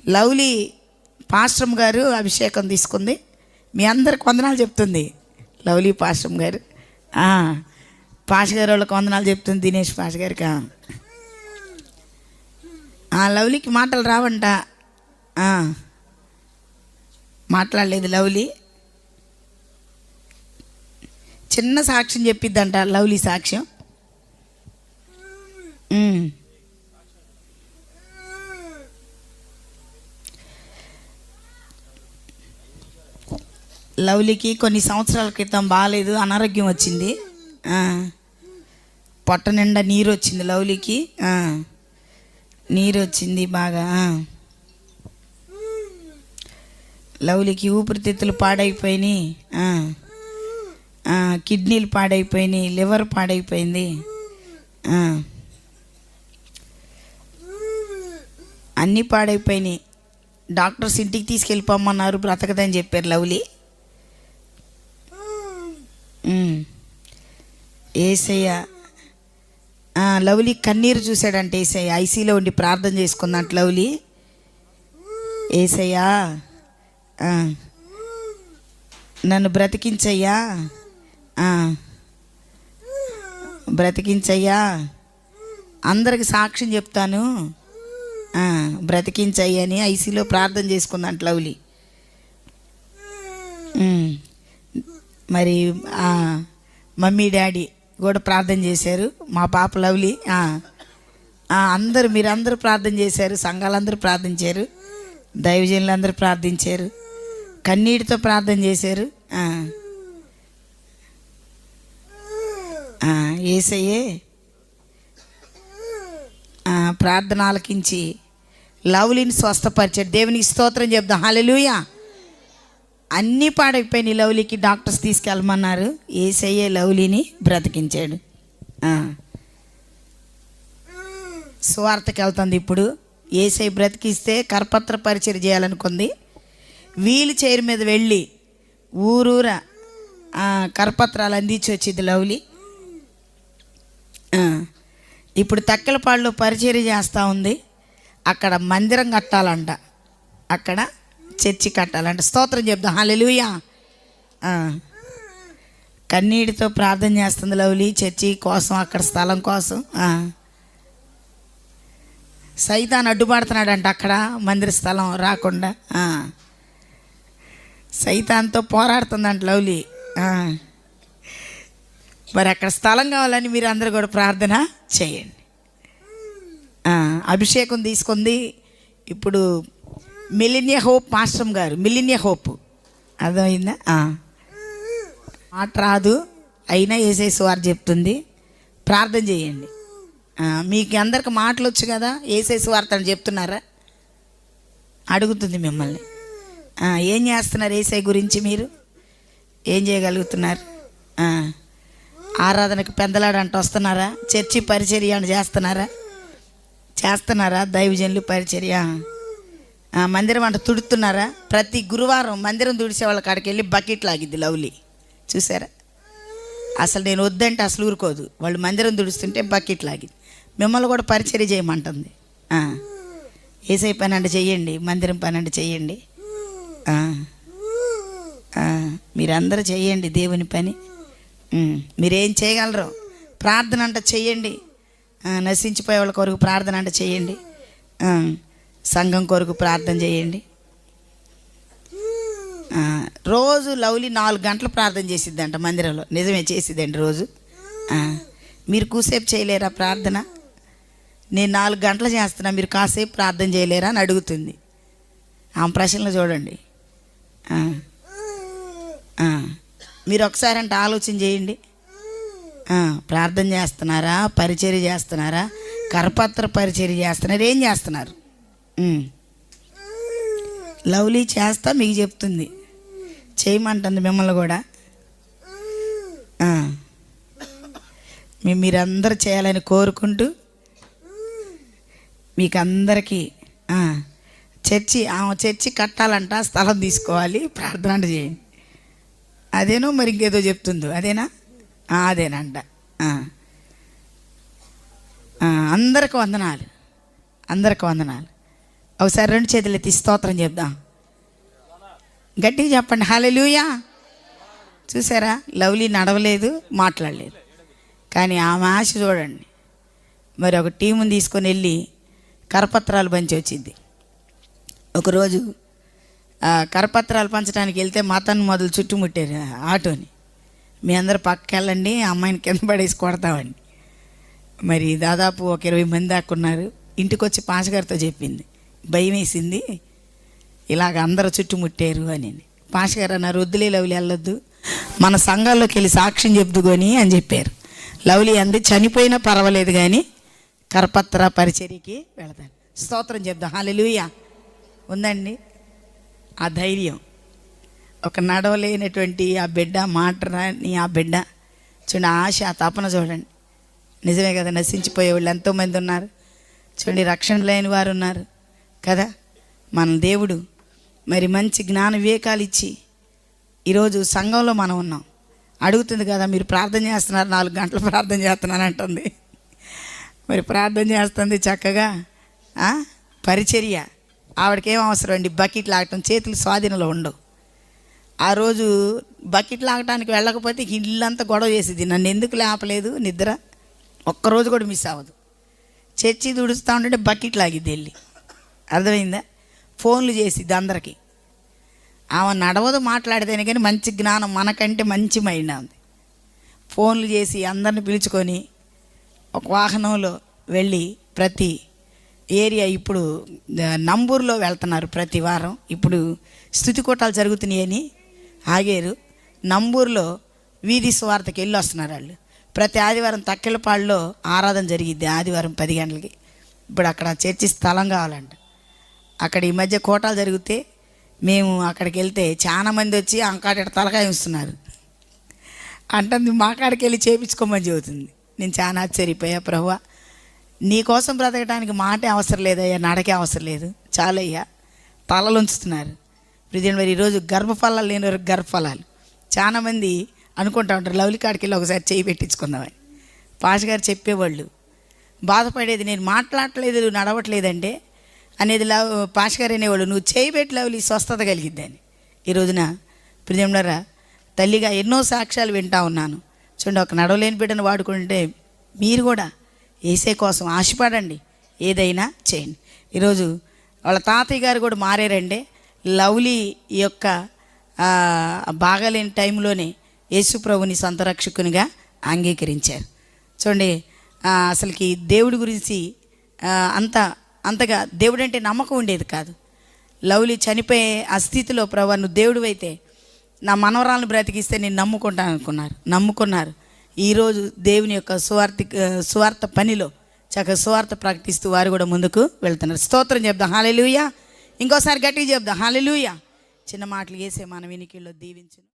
Lovely పాస్టమ్ గారు అభిషేకం తీసుకుంది. మీ అందరికి వందనాలు చెప్తుంది లవ్లీ పాస్టమ్ గారు. పాష గారు వాళ్ళకి వందనాలు చెప్తుంది దినేష్ పాష గారికి. లవ్లీకి మాటలు రావంట, మాట్లాడలేదు లవ్లీ. చిన్న సాక్ష్యం చెప్పిద్దంట లవ్లీ సాక్ష్యం. లవ్లీకి కొన్ని సంవత్సరాల క్రితం బాగాలేదు, అనారోగ్యం వచ్చింది. పొట్ట నిండా నీరు వచ్చింది లవ్లీకి. నీరు వచ్చింది బాగా. లవ్లీకి ఊపిరితిత్తులు పాడైపోయినాయి, కిడ్నీలు పాడైపోయినాయి, లివర్ పాడైపోయింది, అన్నీ పాడైపోయినాయి. డాక్టర్స్ ఇంటికి తీసుకెళ్ళిపోమన్నారు, బ్రతకదని చెప్పారు లవ్లీ. ఏసయ్య లవ్లీ కన్నీరు చూశాడంటే ఏసయ్య ఐసీలో ఉండి ప్రార్థన చేసుకుందంట లవ్లీ. ఏసయ్యా నన్ను బ్రతికించయ్యా, బ్రతికించయ్యా, అందరికి సాక్ష్యం చెప్తాను, బ్రతికించయ్యని ఐసీలో ప్రార్థన చేసుకుందంట లవ్లీ. మరి మమ్మీ డాడీ కూడా ప్రార్థన చేశారు. మా పాప లవ్లీ మీరందరూ ప్రార్థన చేశారు, సంఘాలందరూ ప్రార్థించారు, దైవజనులు అందరూ ప్రార్థించారు, కన్నీటితో ప్రార్థన చేశారు. యేసయ్యే ప్రార్థన ఆలకించి లవ్లీని స్వస్థపరిచాడు. దేవునికి స్తోత్రం చెప్దాం. హల్లెలూయా. అన్నీ పాడైపోయినాయి లవ్లీకి, డాక్టర్స్ తీసుకెళ్ళమన్నారు. యేసయ్యే లవ్లీని బ్రతికించాడు. సువార్తకి వెళ్తుంది ఇప్పుడు. యేసయ్య బ్రతికిస్తే కరపత్ర పరిచయం చేయాలనుకుంది. వీల్ చైర్ మీద వెళ్ళి ఊరూర కరపత్రాలు అందించి వచ్చింది లవ్లీ. ఇప్పుడు తక్కెలపాడులో పరిచర్య చేస్తూ ఉంది. అక్కడ మందిరం కట్టాలంట, అక్కడ చర్చి కట్టాలంట. స్తోత్రం చెప్దాం. హల్లెలూయా. కన్నీటితో ప్రార్థన చేస్తుంది లవ్లీ చర్చి కోసం, అక్కడ స్థలం కోసం. సైతాన్ అడ్డుపడుతున్నాడంట అక్కడ మందిర స్థలం రాకుండా. సైతాన్తో పోరాడుతుందంట లవ్లీ. మరి అక్కడ స్థలం కావాలని మీరు అందరూ కూడా ప్రార్థన చేయండి. అభిషేకం తీసుకుంది ఇప్పుడు మిలినియా హోప్ మాస్టర్ గారు. మిలినియా హోప్ అర్థమైందా? మాట రాదు అయినా యేసయ్య వారు చెప్తుంది, ప్రార్థన చేయండి. మీకు అందరికి మాటలు వచ్చు కదా, యేసయ్య వార్తను చెప్తున్నారా అడుగుతుంది మిమ్మల్ని. ఏం చేస్తున్నారు యేసయ్య గురించి, మీరు ఏం చేయగలుగుతున్నారు? ఆరాధనకు పెందలాడంట వస్తున్నారా? చర్చి పరిచర్య చేస్తున్నారా? దైవజనులు పరిచర్య మందిరం అంట తుడుతున్నారా? ప్రతి గురువారం మందిరం తుడిసే వాళ్ళ కాడికి వెళ్ళి బకెట్ లాగిద్ది లవ్లీ. చూసారా? అసలు నేను వద్దంటే అసలు ఊరుకోదు. వాళ్ళు మందిరం తుడుస్తుంటే బకెట్ లాగిద్ది. మిమ్మల్ని కూడా పరిచర్య చేయమంటుంది. యేసయ్య పని అంటే చెయ్యండి, మందిరం పని అంటే చెయ్యండి. మీరందరూ చెయ్యండి దేవుని పని. మీరేం చేయగలరు? ప్రార్థన అంటే చెయ్యండి. నశించిపోయే వాళ్ళ కొరకు ప్రార్థన అంటే చెయ్యండి. సంఘం కొరకు ప్రార్థన చేయండి. రోజు లవ్లీ 4 గంటలు ప్రార్థన చేసిద్దంట మందిరంలో. నిజమే, చేసిద్దండి రోజు. మీరు కూసేపు చేయలేరా ప్రార్థన? నేను 4 గంటలు చేస్తున్నా, మీరు కాసేపు ప్రార్థన చేయలేరా అని అడుగుతుంది. ఆమె ప్రశ్నలు చూడండి. మీరు ఒకసారి అంటే ఆలోచన చేయండి. ప్రార్థన చేస్తున్నారా? పరిచర్య చేస్తున్నారా? కరపత్ర పరిచర్య చేస్తున్నారా? ఏం చేస్తున్నారు? లవ్లీ చేస్తా మీకు చెప్తుంది, చేయమంటుంది మిమ్మల్ని కూడా. మీరందరూ చేయాలని కోరుకుంటూ మీకు అందరికీ చర్చి కట్టాలంట, స్థలం తీసుకోవాలి, ప్రార్థన అంటే చేయండి. అదేనో మరి ఇంకేదో చెప్తుందో అదేనా? అదేనంట. అందరికి వందనాలు. ఒకసారి 2 చేతులు ఎత్తి స్తోత్రం చెప్దాం. గట్టిగా చెప్పండి హల్లెలూయా. చూసారా, లవ్లీ నడవలేదు, మాట్లాడలేదు, కానీ ఆమె ఆశ చూడండి. మరి ఒక టీముని తీసుకొని వెళ్ళి కరపత్రాలు పంచి వచ్చింది. ఒకరోజు కరపత్రాలు పంచడానికి వెళ్తే మతను మొదలు చుట్టుముట్టారు ఆటోని. మీ అందరు పక్కకి వెళ్ళండి, అమ్మాయిని కింద పడేసి కొడతామండి. మరి దాదాపు ఒక 20 మంది దాకా ఉన్నారు. ఇంటికి వచ్చి పాషగారితో చెప్పింది, భయం వేసింది, ఇలాగ అందరూ చుట్టుముట్టారు అని. పాషగారు అన్నారు, వద్దులే లవ్లీ, వెళ్ళొద్దు, మన సంఘాల్లోకి వెళ్ళి సాక్ష్యం చెప్దుకొని అని చెప్పారు. లవ్లీ అంది, చనిపోయినా పర్వాలేదు కానీ కరపత్ర పరిచర్యకి వెళతాను. స్తోత్రం చెప్దాం హల్లెలూయా. ఉందండి ఆ ధైర్యం. ఒక నడవలేనటువంటి ఆ బిడ్డ, మాట రాని ఆ బిడ్డ చూడండి, ఆశ, ఆ తపన చూడండి. నిజమే కదా, నశించిపోయే వాళ్ళు ఎంతోమంది ఉన్నారు చూడండి, రక్షణ లేని వారు ఉన్నారు కదా. మన దేవుడు మరి మంచి జ్ఞాన వివేకాలు ఇచ్చి ఈరోజు సంఘంలో మనం ఉన్నాం. అడుగుతుంది కదా, మీరు ప్రార్థన చేస్తున్నారు, 4 గంటలు ప్రార్థన చేస్తున్నాను అంటుంది. మరి ప్రార్థన చేస్తుంది చక్కగా, పరిచర్య. ఆవిడకేం అవసరం అండి, బకెట్ లాగటం, చేతులు స్వాధీనంలో ఉండవు. ఆ రోజు బకెట్ లాగటానికి వెళ్ళకపోతే ఇల్లంతా గొడవ చేసేది, నన్ను ఎందుకు లేపలేదు, నిద్ర ఒక్కరోజు కూడా మిస్ అవ్వదు. చర్చి దుడుస్తూ ఉంటుంటే బకెట్ లాగిద్ది వెళ్ళి, అర్థమైందా. ఫోన్లు చేసిద్ది అందరికీ. ఆమె నడవదు, మాట్లాడితేనే కానీ మంచి జ్ఞానం, మనకంటే మంచి మైండ్ ఉంది. ఫోన్లు చేసి అందరిని పిలుచుకొని ఒక వాహనంలో వెళ్ళి ప్రతి ఏరియా, ఇప్పుడు నంబూరులో వెళ్తున్నారు ప్రతి వారం. ఇప్పుడు స్తుతి కూటాలు జరుగుతున్నాయని ఆగారు. నంబూరులో వీధి సువార్తకి వెళ్ళి వస్తున్నారు వాళ్ళు. ప్రతి ఆదివారం తక్కెళ్ళపాడులో ఆరాధన జరిగిద్ది, ఆదివారం 10 గంటలకి. ఇప్పుడు అక్కడ చర్చి స్థలం కావాలంట. అక్కడ ఈ మధ్య కూటాలు జరిగితే మేము అక్కడికి వెళ్తే చాలామంది వచ్చి అంకాట తలకాయ ఇస్తున్నారు అంటుంది. మా కాడికి వెళ్ళి చేయించుకోమని చెబుతుంది. నేను చాలా ఆశ్చర్యపోయా, ప్రభువా నీ కోసం బ్రతకడానికి మాటే అవసరం లేదయ్యా, నడకే అవసరం లేదు, చాలయ్యా. తలలు ఉంచుతున్నారు. మరి ఈరోజు గర్భఫలాలు లేని వరకు గర్భఫలాలు. చాలామంది అనుకుంటా ఉంటారు, లవ్లీ కాడికి వెళ్ళి ఒకసారి చేయి పెట్టించుకుందామని. పాషగారు చెప్పేవాళ్ళు, బాధపడేది నేను మాట్లాడట్లేదు, నడవట్లేదంటే అనేది పాషగారు అనేవాళ్ళు, నువ్వు చేయి పెట్టి లవ్లీ స్వస్థత కలిగిద్దని. ఈ రోజున ప్రియములారా, తల్లిగా ఎన్నో సాక్ష్యాలు వింటా ఉన్నాను. చూడండి, ఒక నడవలేని బిడ్డను వాడుకుంటే మీరు కూడా యేసే కోసం ఆశపడండి, ఏదైనా చేయండి. ఈరోజు వాళ్ళ తాతయ్య గారు కూడా మారారంటే లవ్లీ యొక్క బాగాలేని టైంలోనే యేసు ప్రభుని సొంత రక్షకునిగా అంగీకరించారు. చూడండి, అసలుకి దేవుడి గురించి అంతగా దేవుడంటే నమ్మకం ఉండేది కాదు. లవ్లీ చనిపోయే ఆ స్థితిలో, ప్రభు నువ్వు దేవుడు అయితే నా మనవరాలను బ్రతికిస్తే నేను నమ్ముకున్నారు. ఈరోజు దేవుని యొక్క సువార్త పనిలో చక్కగా సువార్త ప్రకటిస్తూ వారు కూడా ముందుకు వెళ్తున్నారు. స్తోత్రం చెప్దాం హల్లెలూయా. ఇంకోసారి గట్టిగా చెప్దాం హల్లెలూయా. చిన్న మాటలు వేసే మన వినికిల్లో దీవించును.